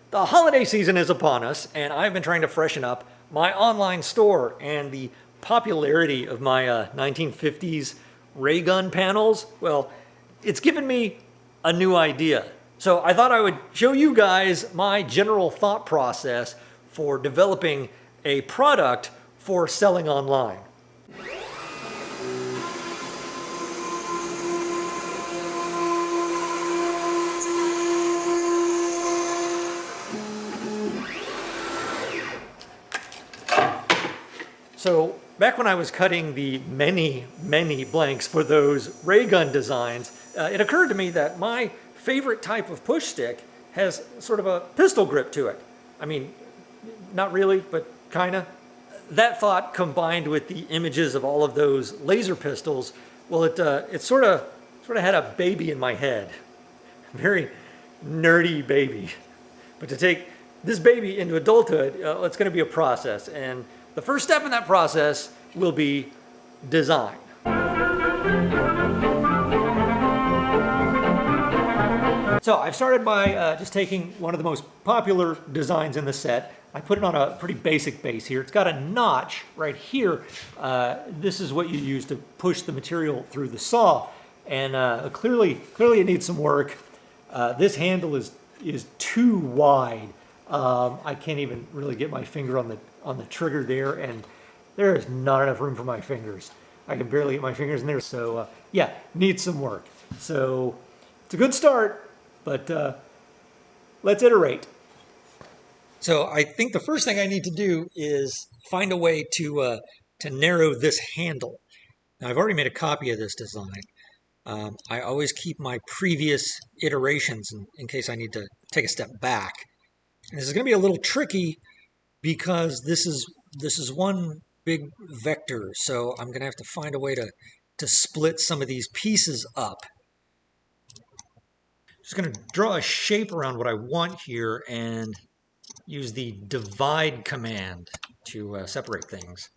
The holiday season is upon us, and I've been trying to freshen up my online store, and the popularity of my 1950s ray gun panels, well, it's given me a new idea. So I thought I would show you guys my general thought process for developing a product for selling online. So back when I was cutting the many blanks for those ray gun designs, it occurred to me that my favorite type of push stick has sort of a pistol grip to it. I mean, not really, but kinda. That thought combined with the images of all of those laser pistols, well, it sort of had a baby in my head. Very nerdy baby. But to take this baby into adulthood, it's going to be a process. And the first step in that process will be design. So I've started by just taking one of the most popular designs in the set. I put it on a pretty basic base here. It's got a notch right here. This is what you use to push the material through the saw. And clearly it needs some work. This handle is too wide. I can't even really get my finger on the trigger there, and there is not enough room for my fingers. I can barely get my fingers in there, so yeah, needs some work. So it's a good start, but let's iterate. So I think the first thing I need to do is find a way to narrow this handle. Now I've already made a copy of this design. I always keep my previous iterations in case I need to take a step back. And this is going to be a little tricky because this is one big vector, so I'm going to have to find a way to split some of these pieces up. Just going to draw a shape around what I want here and use the divide command to separate things.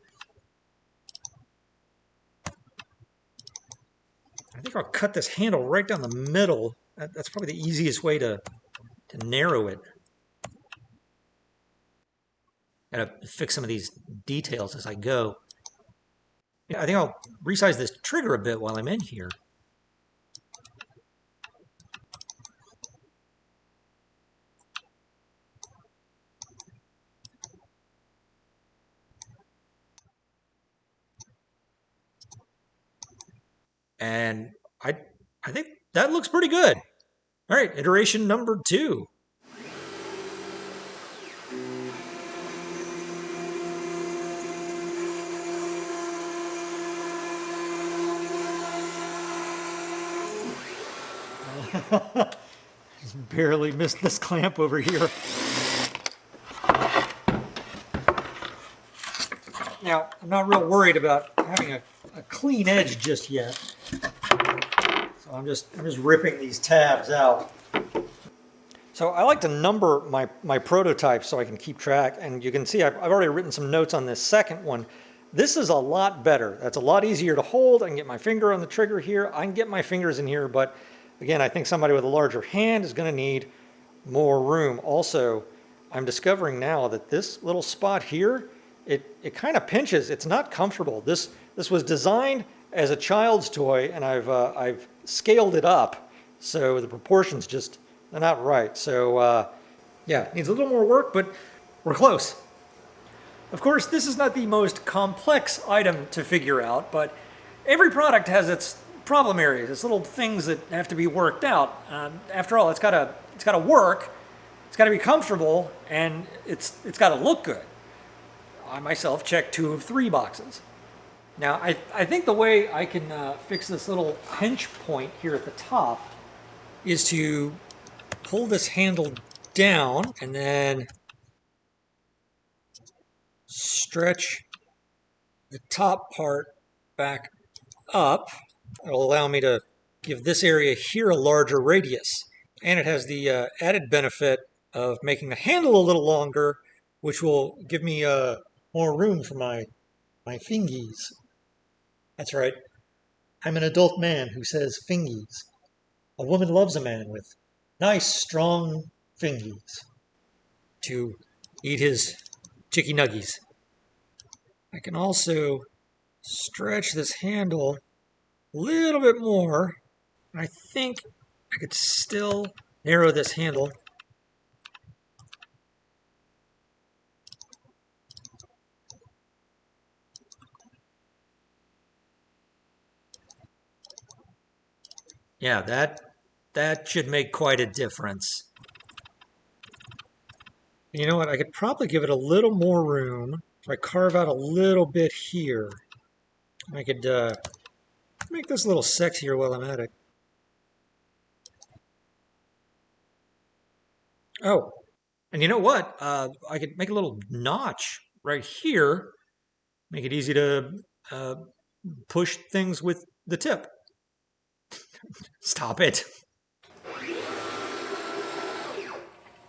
I think I'll cut this handle right down the middle. That's probably the easiest way to narrow it. Gotta fix some of these details as I go. I think I'll resize this trigger a bit while I'm in here. And I think that looks pretty good. All right, iteration number 2. Just barely missed this clamp over here. Now, I'm not real worried about having a clean edge just yet. So I'm just ripping these tabs out. So I like to number my prototypes so I can keep track. And you can see I've already written some notes on this second one. This is a lot better. That's a lot easier to hold. I can get my finger on the trigger here. I can get my fingers in here, but again, I think somebody with a larger hand is going to need more room. Also, I'm discovering now that this little spot here, it kind of pinches. It's not comfortable. This was designed as a child's toy, and I've scaled it up, so the proportions just they're not right. So yeah, needs a little more work, but we're close. Of course, this is not the most complex item to figure out, but every product has its problem areas. It's little things that have to be worked out. After all, it's got to work, it's got to be comfortable, and it's got to look good. I myself checked 2 of 3 boxes. Now, I think the way I can fix this little pinch point here at the top is to pull this handle down and then stretch the top part back up. It'll allow me to give this area here a larger radius. And it has the added benefit of making the handle a little longer, which will give me more room for my fingies. That's right. I'm an adult man who says fingies. A woman loves a man with nice, strong fingies. to eat his chicky nuggies. I can also stretch this handle a little bit more. I think I could still narrow this handle. Yeah, that should make quite a difference. You know what? I could probably give it a little more room if I carve out a little bit here. I could make this a little sexier while I'm at it. Oh, and you know what? I could make a little notch right here. Make it easy to uh, push things with the tip. Stop it.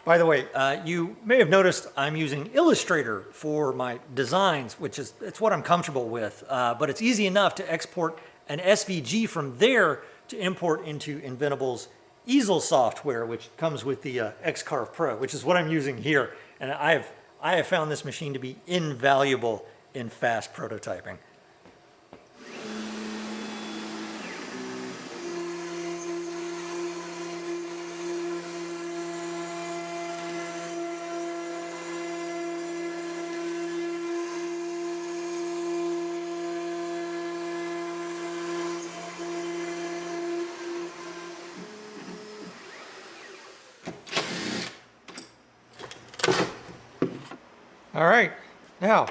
By the way, you may have noticed I'm using Illustrator for my designs, which is it's what I'm comfortable with. But it's easy enough to export an SVG from there to import into Inventable's easel software, which comes with the X-CARVE Pro, which is what I'm using here. And I have found this machine to be invaluable in fast prototyping. All right, now,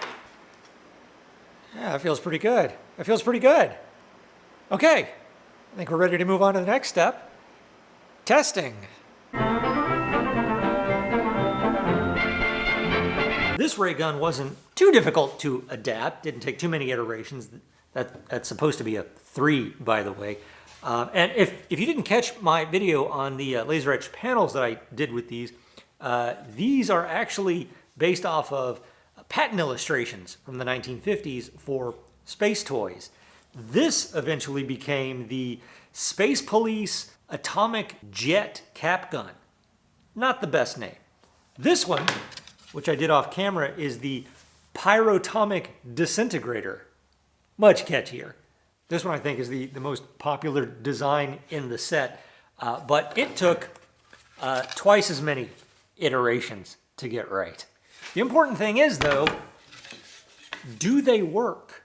yeah, that feels pretty good. That feels pretty good. Okay, I think we're ready to move on to the next step, testing. This ray gun wasn't too difficult to adapt, didn't take too many iterations. That's supposed to be a 3, by the way. And if you didn't catch my video on the laser etched panels that I did with these are actually based off of patent illustrations from the 1950s for space toys. This eventually became the Space Police Atomic Jet Cap Gun. Not the best name. This one, which I did off camera, is the Pyrotomic Disintegrator. Much catchier. This one I think is the most popular design in the set, but it took twice as many iterations to get right. The important thing is, though, do they work?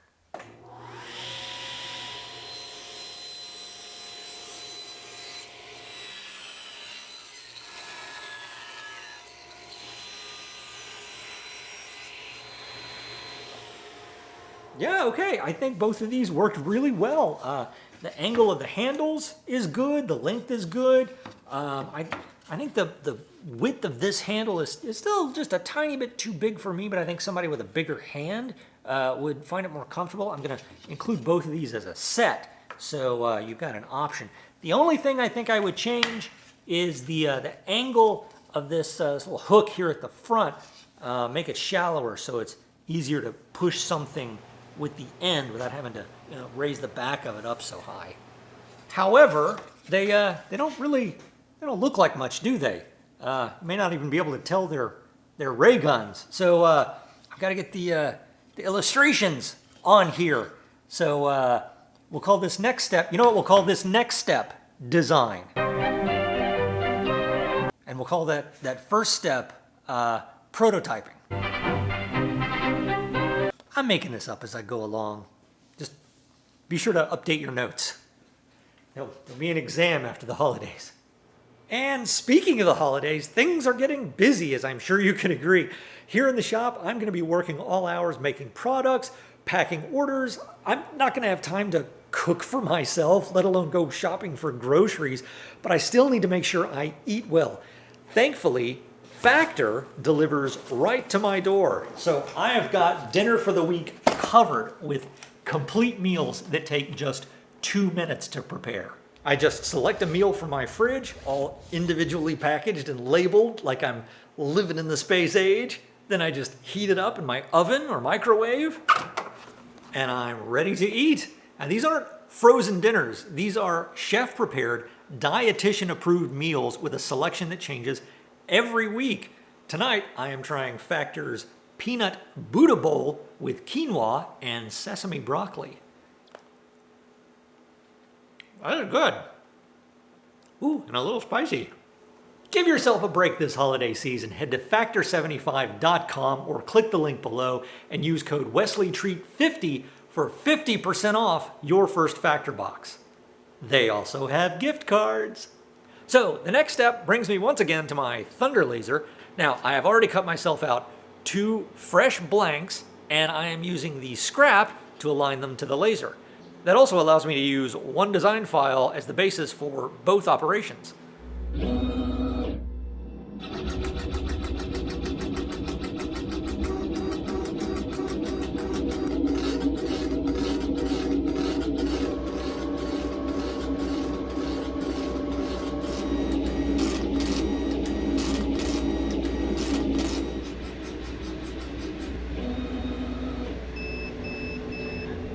Yeah, okay, I think both of these worked really well. The angle of the handles is good, the length is good. I think the width of this handle is still just a tiny bit too big for me, but I think somebody with a bigger hand would find it more comfortable. I'm gonna include both of these as a set, so you've got an option. The only thing I think I would change is the angle of this little hook here at the front. Make it shallower so it's easier to push something with the end without having to raise the back of it up so high. However, they don't look like much, do they? You may not even be able to tell they're ray guns. So I've got to get the illustrations on here. So we'll call this next step. You know what? We'll call this next step design, and we'll call that first step prototyping. I'm making this up as I go along. Just be sure to update your notes. There'll be an exam after the holidays. And speaking of the holidays, things are getting busy, as I'm sure you can agree. Here in the shop, I'm going to be working all hours making products, packing orders. I'm not going to have time to cook for myself, let alone go shopping for groceries, but I still need to make sure I eat well. Thankfully, Factor delivers right to my door. So I have got dinner for the week covered with complete meals that take just 2 minutes to prepare. I just select a meal from my fridge, all individually packaged and labeled like I'm living in the space age. Then I just heat it up in my oven or microwave, and I'm ready to eat. And these aren't frozen dinners. These are chef-prepared, dietitian-approved meals with a selection that changes every week. Tonight, I am trying Factor's Peanut Buddha Bowl with quinoa and sesame broccoli. That is good. Ooh, and a little spicy. Give yourself a break this holiday season. Head to factor75.com or click the link below and use code WesleyTreat50 for 50% off your first Factor box. They also have gift cards. So the next step brings me once again to my Thunder Laser. Now, I have already cut myself out 2 fresh blanks, and I am using the scrap to align them to the laser. That also allows me to use one design file as the basis for both operations.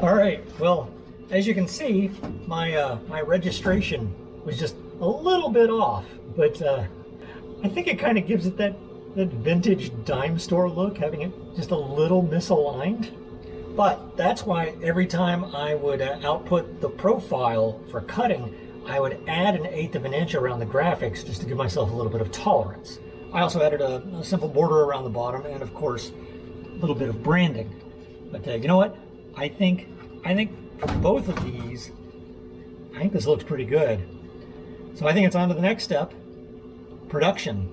All right, well, as you can see, my registration was just a little bit off, but I think it kind of gives it that vintage dime store look, having it just a little misaligned. But that's why every time I would output the profile for cutting, I would add 1/8 of an inch around the graphics just to give myself a little bit of tolerance. I also added a simple border around the bottom and, of course, a little bit of branding. But you know what? I think for both of these, I think this looks pretty good. So I think it's on to the next step, production.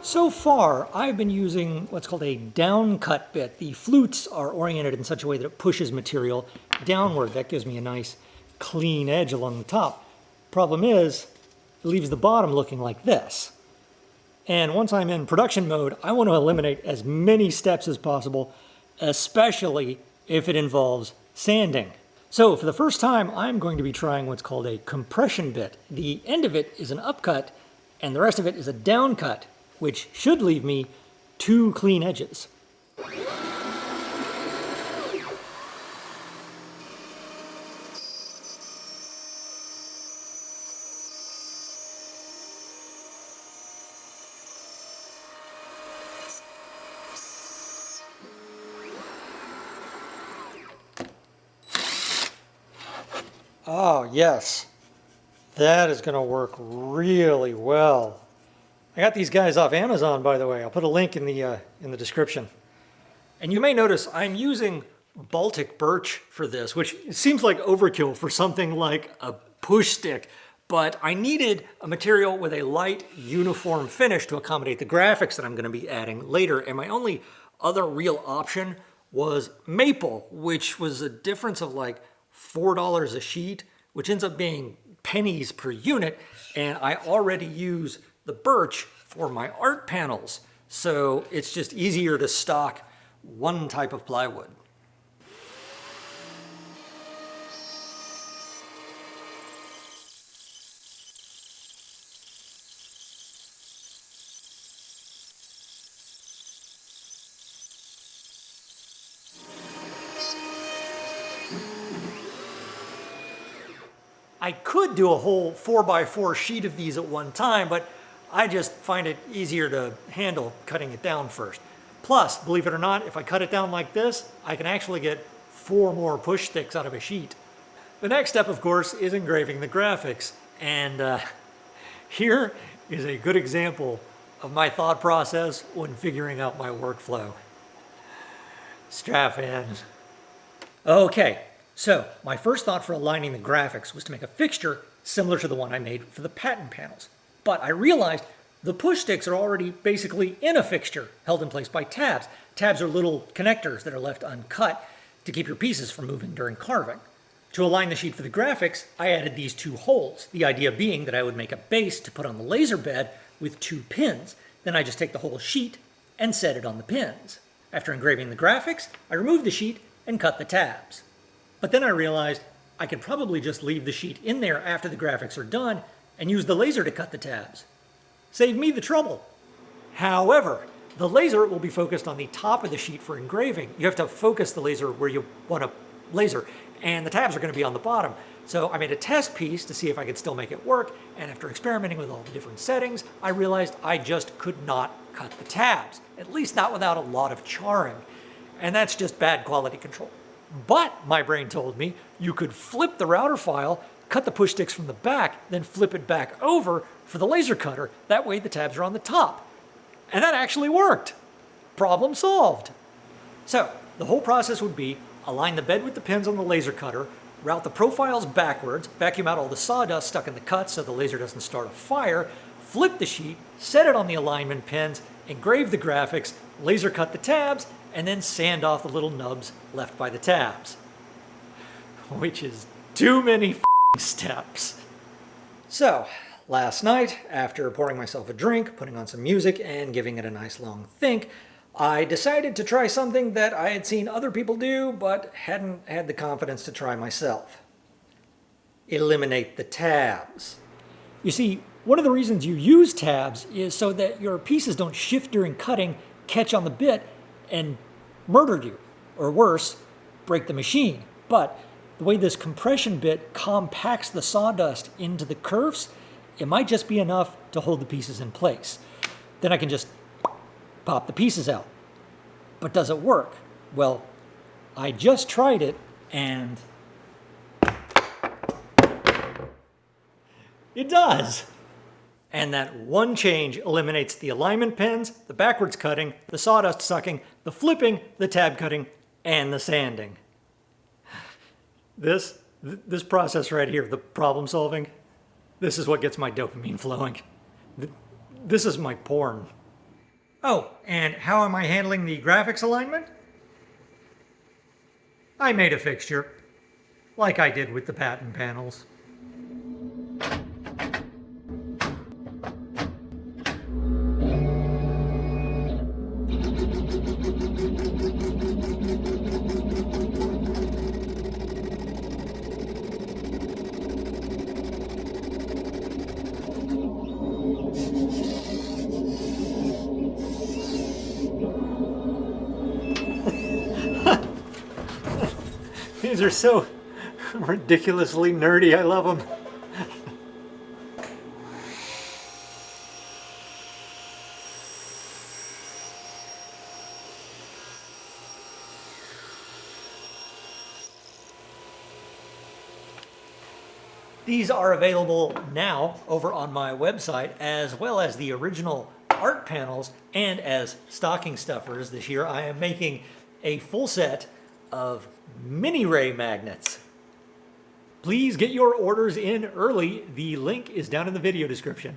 So far, I've been using what's called a down cut bit. The flutes are oriented in such a way that it pushes material downward. That gives me a nice clean edge along the top. Problem is, it leaves the bottom looking like this. And once I'm in production mode, I want to eliminate as many steps as possible, especially if it involves sanding. So for the first time, I'm going to be trying what's called a compression bit. The end of it is an upcut, and the rest of it is a down cut, which should leave me 2 clean edges. Oh, yes. That is going to work really well. I got these guys off Amazon, by the way. I'll put a link in the description. And you may notice I'm using Baltic birch for this, which seems like overkill for something like a push stick, but I needed a material with a light, uniform finish to accommodate the graphics that I'm going to be adding later, and my only other real option was maple, which was a difference of like $4 a sheet, which ends up being pennies per unit, and I already use the birch for my art panels, so it's just easier to stock one type of plywood. I could do a whole 4x4 sheet of these at one time, but I just find it easier to handle cutting it down first. Plus, believe it or not, if I cut it down like this, I can actually get 4 more push sticks out of a sheet. The next step, of course, is engraving the graphics. And here is a good example of my thought process when figuring out my workflow. Strap in. Okay, so my first thought for aligning the graphics was to make a fixture similar to the one I made for the patent panels. But I realized the push sticks are already basically in a fixture, held in place by tabs. Tabs are little connectors that are left uncut to keep your pieces from moving during carving. To align the sheet for the graphics, I added these 2 holes, the idea being that I would make a base to put on the laser bed with 2 pins. Then I just take the whole sheet and set it on the pins. After engraving the graphics, I removed the sheet and cut the tabs. But then I realized I could probably just leave the sheet in there after the graphics are done and use the laser to cut the tabs. Save me the trouble. However, the laser will be focused on the top of the sheet for engraving. You have to focus the laser where you want to laser, and the tabs are going to be on the bottom. So I made a test piece to see if I could still make it work, and after experimenting with all the different settings, I realized I just could not cut the tabs, at least not without a lot of charring. And that's just bad quality control. But my brain told me you could flip the router file, cut the push sticks from the back, then flip it back over for the laser cutter. That way the tabs are on the top. And that actually worked. Problem solved. So the whole process would be align the bed with the pins on the laser cutter, route the profiles backwards, vacuum out all the sawdust stuck in the cuts so the laser doesn't start a fire, flip the sheet, set it on the alignment pins, engrave the graphics, laser cut the tabs, and then sand off the little nubs left by the tabs. Which is too many steps. So, last night, after pouring myself a drink, putting on some music, and giving it a nice long think, I decided to try something that I had seen other people do, but hadn't had the confidence to try myself. Eliminate the tabs. You see, one of the reasons you use tabs is so that your pieces don't shift during cutting, catch on the bit, and murder you. Or worse, break the machine. But the way this compression bit compacts the sawdust into the curves, it might just be enough to hold the pieces in place. Then I can just pop the pieces out. But does it work? Well, I just tried it and it does. And that one change eliminates the alignment pins, the backwards cutting, the sawdust sucking, the flipping, the tab cutting, and the sanding. This process right here, the problem solving, this is what gets my dopamine flowing. This is my porn. Oh, and how am I handling the graphics alignment? I made a fixture, like I did with the patent panels. These are so ridiculously nerdy. I love them. These are available now over on my website, as well as the original art panels and as stocking stuffers. This year I am making a full set of mini ray magnets. Please get your orders in early. The link is down in the video description.